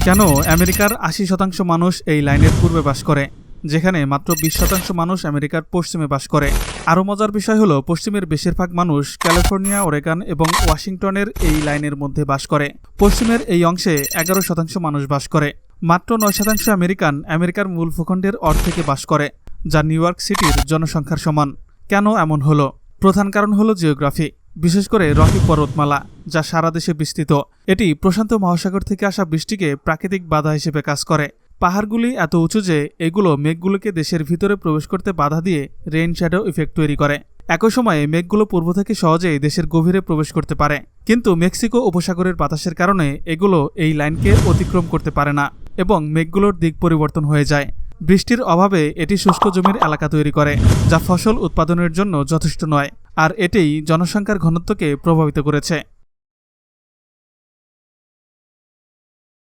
কেন আমেরিকার ৮০% মানুষ এই লাইনের পূর্বে বাস করে, যেখানে মাত্র ২০% মানুষ আমেরিকার পশ্চিমে বাস করে? আরও মজার বিষয় হলো, পশ্চিমের বেশিরভাগ মানুষ ক্যালিফোর্নিয়া, ওরেগন এবং ওয়াশিংটনের এই লাইনের মধ্যে বাস করে। পশ্চিমের এই অংশে ১১% মানুষ বাস করে। মাত্র ৯% আমেরিকান আমেরিকার মূল ভূখণ্ডের অর্ধেকে বাস করে, যা নিউ ইয়র্ক সিটির জনসংখ্যার সমান। কেন এমন হলো? প্রধান কারণ হলো জিওগ্রাফি, বিশেষ করে রকি পর্বতমালা, যা সারা দেশে বিস্তৃত। এটি প্রশান্ত মহাসাগর থেকে আসা বৃষ্টিকে প্রাকৃতিক বাধা হিসেবে কাজ করে। পাহাড়গুলি এত উঁচু যে এগুলো মেঘগুলোকে দেশের ভিতরে প্রবেশ করতে বাধা দিয়ে রেইন শ্যাডো ইফেক্ট তৈরি করে। একই সময়ে মেঘগুলো পূর্ব থেকে সহজেই দেশের গভীরে প্রবেশ করতে পারে, কিন্তু মেক্সিকো উপসাগরের বাতাসের কারণে এগুলো এই লাইনকে অতিক্রম করতে পারে না এবং মেঘগুলোর দিক পরিবর্তন হয়ে যায়। বৃষ্টির অভাবে এটি শুষ্ক জমির এলাকা তৈরি করে, যা ফসল উৎপাদনের জন্য যথেষ্ট নয়, আর এটিই জনসংখ্যার ঘনত্বকে প্রভাবিত করেছে।